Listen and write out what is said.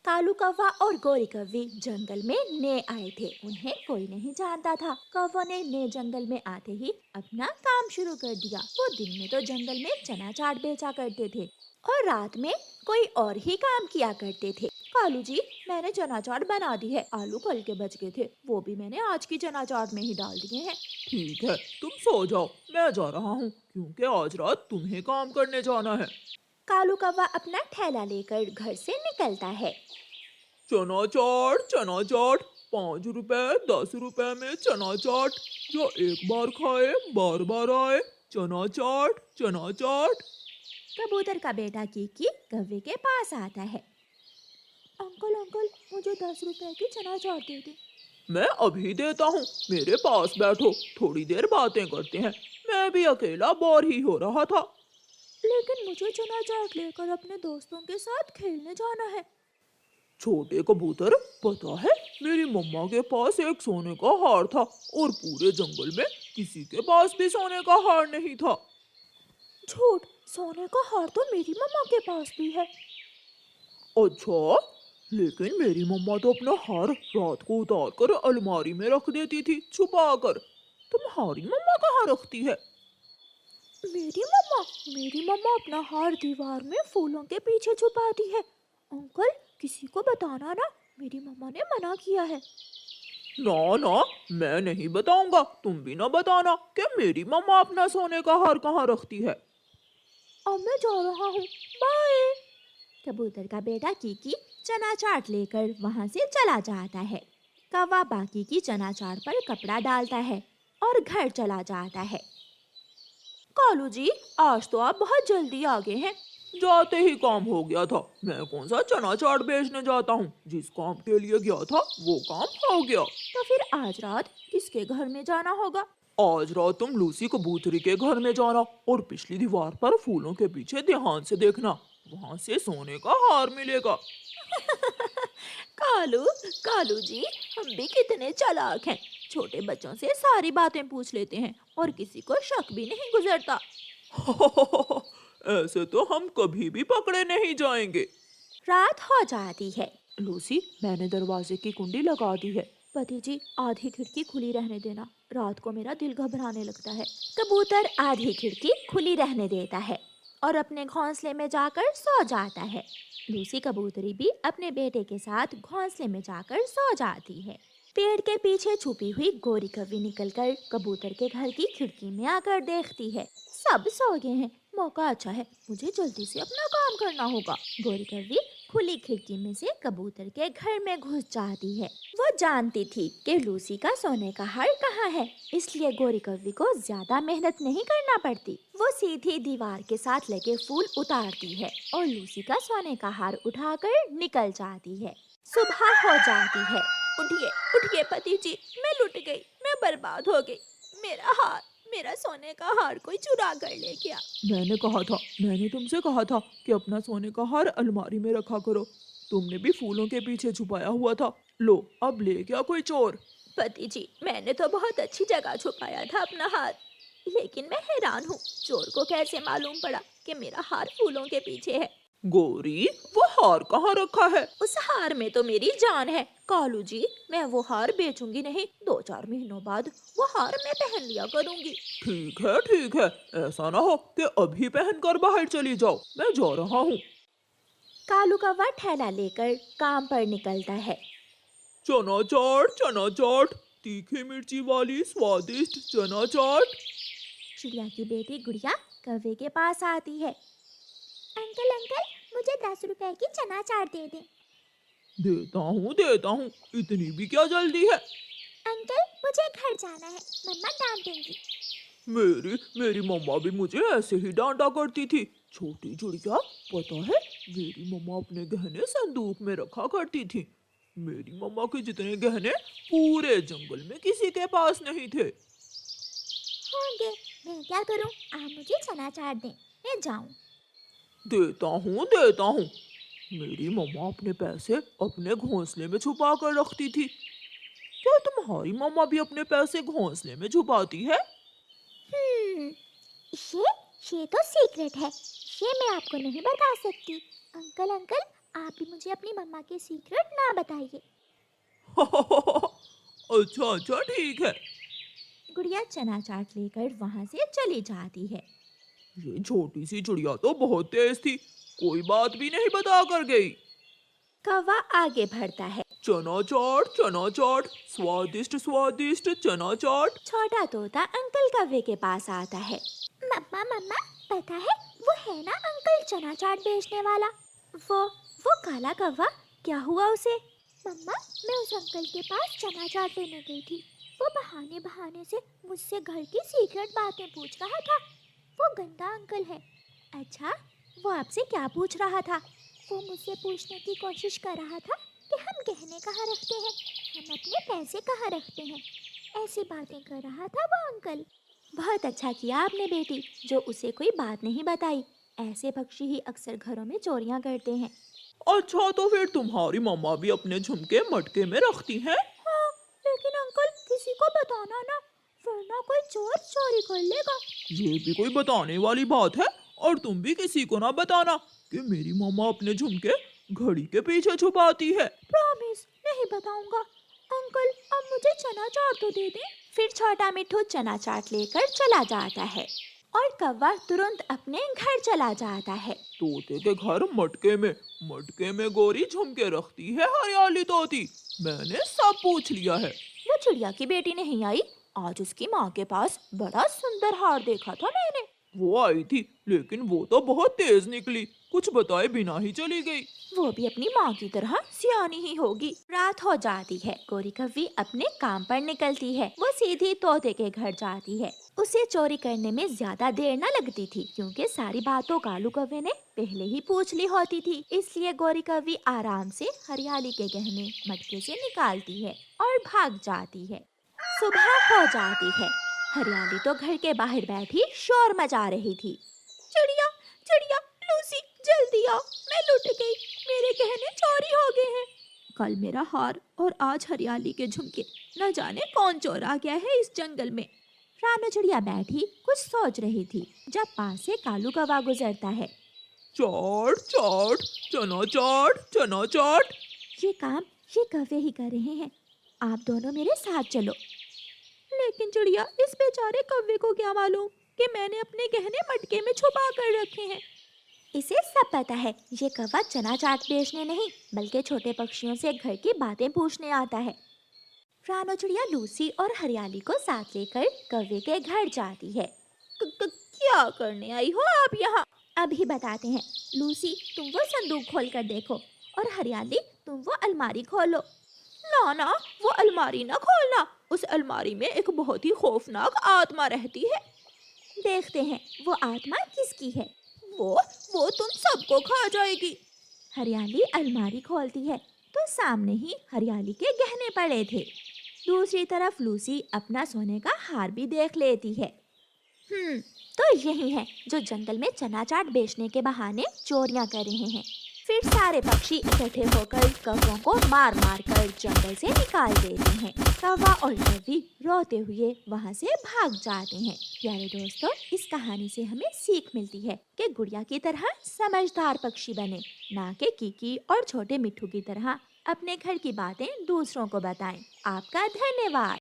कालू कौवा और गोरी कौवी जंगल में नए आए थे। उन्हें कोई नहीं जानता था। कौवों ने नए जंगल में आते ही अपना काम शुरू कर दिया। वो दिन में तो जंगल में चना चाट बेचा करते थे और रात में कोई और ही काम किया करते थे। कालू जी, मैंने चना चाट बना दी है। आलू कल के बच गए थे, वो भी मैंने आज की चना चाट में ही डाल दिए हैं। ठीक है, तुम सो जाओ, मैं जा रहा हूँ क्योंकि आज रात तुम्हें काम करने जाना है। कालू कौवा अपना थैला लेकर घर से निकलता है। चना चाट, 5 रुपए 10 रुपए में चना चाट। जो एक बार खाए बार बार आए। चना चाट, चना चाट। कबूतर का बेटा कीकी कौवे के पास आता है। अंकल अंकल, मुझे 10 रुपए की चना चाट दे दे। मैं अभी देता हूँ, मेरे पास बैठो, थोड़ी देर बातें करते हैं। मैं भी अकेला बोर ही हो रहा था। लेकिन मुझे चना चाट लेकर अपने दोस्तों के साथ खेलने जाना है। छोटे कबूतर, पता है, मेरी मम्मा के पास एक सोने का हार था और पूरे जंगल में किसी के पास भी सोने का हार नहीं था। झूठ, सोने का हार तो मेरी मम्मा के पास भी है। अच्छा, लेकिन मेरी मम्मा तो अपना हार रात को उतार कर अलमारी में रख देती थी छुपा कर। तुम्हारी मम्मा कहाँ रखती है? मेरी मम्मा मेरी मम्मा अपना हार दीवार में फूलों के पीछे छुपाती है। अंकल, किसी को बताना ना, मेरी मम्मा ने मना किया है। ना ना, मैं नहीं बताऊंगा, तुम भी ना बताना कि मेरी मम्मा अपना सोने का हार कहाँ रखती है। अब मैं जा रहा हूँ, बाय। कबूतर का बेटा कीकी चना चाट लेकर वहां से चला जाता है। कौवा बाकी की चना चाट पर कपड़ा डालता है और घर चला जाता है। कालू जी, आज तो आप बहुत जल्दी आ गए हैं। जाते ही काम हो गया था। मैं कौन सा चना चाट बेचने जाता हूँ, जिस काम के लिए गया था वो काम हो गया। तो फिर आज रात किसके घर में जाना होगा? आज रात तुम लूसी कबूतरी के घर में जाना और पिछली दीवार पर फूलों के पीछे ध्यान से देखना, वहां से सोने का हार मिलेगा। कालू कालू जी, हम भी कितने चालाक हैं। छोटे बच्चों से सारी बातें पूछ लेते हैं और किसी को शक भी नहीं गुजरता। ऐसे तो हम कभी भी पकड़े नहीं जाएंगे। रात हो जाती है। लूसी, मैंने दरवाजे की कुंडी लगा दी है। पति जी, आधी खिड़की खुली रहने देना, रात को मेरा दिल घबराने लगता है। कबूतर आधी खिड़की खुली रहने देता है और अपने घोंसले में जाकर सो जाता है। लूसी कबूतरी भी अपने बेटे के साथ घोंसले में जाकर सो जाती है। पेड़ के पीछे छुपी हुई गोरी कौवी निकलकर कबूतर के घर की खिड़की में आकर देखती है। सब सो गए हैं, मौका अच्छा है, मुझे जल्दी से अपना काम करना होगा। गोरी कौवी खुली खिड़की में से कबूतर के घर में घुस जाती है। वो जानती थी कि लूसी का सोने का हार कहाँ है, इसलिए गोरी कौवी को ज्यादा मेहनत नहीं करना पड़ती। वो सीधी दीवार के साथ लगे फूल उतारती है और लूसी का सोने का हार उठाकर निकल जाती है। सुबह हो जाती है। उठिए उठिए पति जी, मैं लुट गई, मैं बर्बाद हो गई। मेरा हार, मेरा सोने का हार कोई चुरा कर ले गया। मैंने तुमसे कहा था कि अपना सोने का हार अलमारी में रखा करो। तुमने भी फूलों के पीछे छुपाया हुआ था। लो, अब ले गया कोई चोर। पति जी, मैंने तो बहुत अच्छी जगह छुपाया था अपना हार, लेकिन मैं हैरान हूँ, चोर को कैसे मालूम पड़ा कि मेरा हार फूलों के पीछे है। गोरी, वो हार कहाँ रखा है? उस हार में तो मेरी जान है। कालू जी, मैं वो हार बेचूंगी नहीं, 2-4 महीनों बाद वो हार मैं पहन लिया करूंगी। ठीक है, ऐसा ना हो कि अभी पहनकर बाहर चली जाओ। मैं जा रहा हूँ। कालू कौवा थैला लेकर काम पर निकलता है। चना चाट, तीखी मिर्ची वाली स्वादिष्ट चना चाट। चिड़िया की बेटी गुड़िया कौवे के पास आती है। अंकल अंकल, मुझे 10 रुपए की चना चाट दे दें। देता हूँ, इतनी भी क्या जल्दी है? अंकल, मुझे घर जाना है, मम्मा डांटेंगी। मेरी मम्मा भी मुझे ऐसे ही डांटा करती थी। छोटी चिड़िया, पता है, मेरी मम्मा अपने गहने संदूक में रखा करती थी। मेरी मम्मा के जितने गहने पूरे जंगल में किसी के पास नहीं थे। होंगे, मैं क्या करूं? आप मुझे चना चाट दें, मैं जाऊं। देता हूँ। मेरी मम्मा अपने पैसे अपने घोंसले में छुपा कर रखती थी। क्या तुम्हारी मम्मा भी अपने पैसे घोंसले में छुपाती है? हम्म, ये ये तो सीक्रेट है, ये मैं आपको नहीं बता सकती। अंकल अंकल, आप भी मुझे अपनी मम्मा के सीक्रेट ना बताइए। अच्छा अच्छा ठीक है। गुड़िया चना चाट लेकर वहां से चली जाती है। ये छोटी सी चिड़िया तो बहुत तेज थी, कोई बात भी नहीं बता कर गई। कौवा आगे बढ़ता है। चना चाट, स्वादिष्ट स्वादिष्ट चना चाट। छोटा तोता अंकल कौवे के पास आता है। मम्मा मम्मा, पता है वो है ना अंकल चना चाट बेचने वाला, वो काला कौवा, क्या हुआ उसे? मम्मा, मैं उस अंकल के पास चना चाट लेने गई थी। वो बहाने बहाने से मुझसे घर की सीक्रेट बातें पूछ रहा था। वो गंदा अंकल है। अच्छा, वो आपसे क्या पूछ रहा था? वो मुझसे पूछने की कोशिश कर रहा था कि हम गहने कहाँ रखते हैं, हम अपने पैसे कहाँ रखते हैं। ऐसी बातें कर रहा था वो अंकल। बहुत अच्छा किया आपने बेटी, जो उसे कोई बात नहीं बताई। ऐसे पक्षी ही अक्सर घरों में चोरियां करते हैं। अच्छा तो फिर तुम्हारी मम्मा भी अपने झुमके मटके में रखती हैं? हाँ, लेकिन अंकल किसी को बताना ना, वरना कोई चोर चोरी कर लेगा। ये भी कोई बताने वाली बात है? और तुम भी किसी को ना बताना कि मेरी मम्मा अपने झुमके घड़ी के पीछे छुपाती है। प्रॉमिस, नहीं बताऊंगा। अंकल, अब मुझे चना चाट तो दे दें। फिर छोटा मिट्ठू चना चाट लेकर चला जाता है और कौवा तुरंत अपने घर चला जाता है। तोते के घर मटके में गोरी झुमके रखती है हरियाली तोती। मैंने सब पूछ लिया है। वो चिड़िया की बेटी नहीं आई। आज उसकी माँ के पास बड़ा सुंदर हार देखा था मैंने। वो आई थी, लेकिन वो तो बहुत तेज निकली, कुछ बताए बिना ही चली गई। वो भी अपनी माँ की तरह सियानी ही होगी। रात हो जाती है। गोरी कौवी अपने काम पर निकलती है। वो सीधी तोते के घर जाती है। उसे चोरी करने में ज्यादा देर न लगती थी, क्योंकि सारी बातों कालू कौवे ने पहले ही पूछ ली होती थी। इसलिए गोरी कौवी आराम से हरियाली के गहने मटके से निकालती है और भाग जाती है। सुबह हो जाती है। हरियाली तो घर के बाहर बैठी शोर मचा रही थी। चिड़िया, चिड़िया, लूसी, जल्दी आओ, मैं लुट गई, मेरे गहने चोरी हो गए हैं। कल मेरा हार और आज हरियाली के झुमके, न जाने कौन चोरा गया है इस जंगल में। रानू चिड़िया बैठी कुछ सोच रही थी, जब पास से कालू कौवा गुजरता है। चाट चाट, चना चाट। ये काम ये कौवे ही कर रहे हैं, आप दोनों मेरे साथ चलो। लेकिन चिड़िया, इस बेचारे कौवे को क्या मालूम कि मैंने अपने गहने मटके में छुपा कर रखे हैं। इसे सब पता है, ये कौवा चना चाट बेचने नहीं बल्कि छोटे पक्षियों से घर की बातें पूछने आता है। रानो चिड़िया लूसी और हरियाली को साथ लेकर कौवे के घर जाती है। क्या करने आई हो आप यहाँ? अभी बताते हैं। लूसी, तुम वो संदूक खोल कर देखो, और हरियाली, तुम वो अलमारी खोलो। ना ना, वो अलमारी ना खोलना, उस अलमारी में एक बहुत ही खौफनाक आत्मा रहती है। देखते हैं वो आत्मा किसकी है। वो तुम सबको खा जाएगी। हरियाली अलमारी खोलती है तो सामने ही हरियाली के गहने पड़े थे। दूसरी तरफ लूसी अपना सोने का हार भी देख लेती है। तो यही है जो जंगल में चना चाट बेचने के बहाने चोरियां कर रहे हैं। फिर सारे पक्षी इकट्ठे होकर कौवों को मार मार कर जंगल से निकाल देते हैं। कौवा और कौवी रोते हुए वहां से भाग जाते हैं। प्यारे दोस्तों, इस कहानी से हमें सीख मिलती है कि गुड़िया की तरह समझदार पक्षी बने, ना कि कीकी और छोटे मिट्ठू की तरह अपने घर की बातें दूसरों को बताएं। आपका धन्यवाद।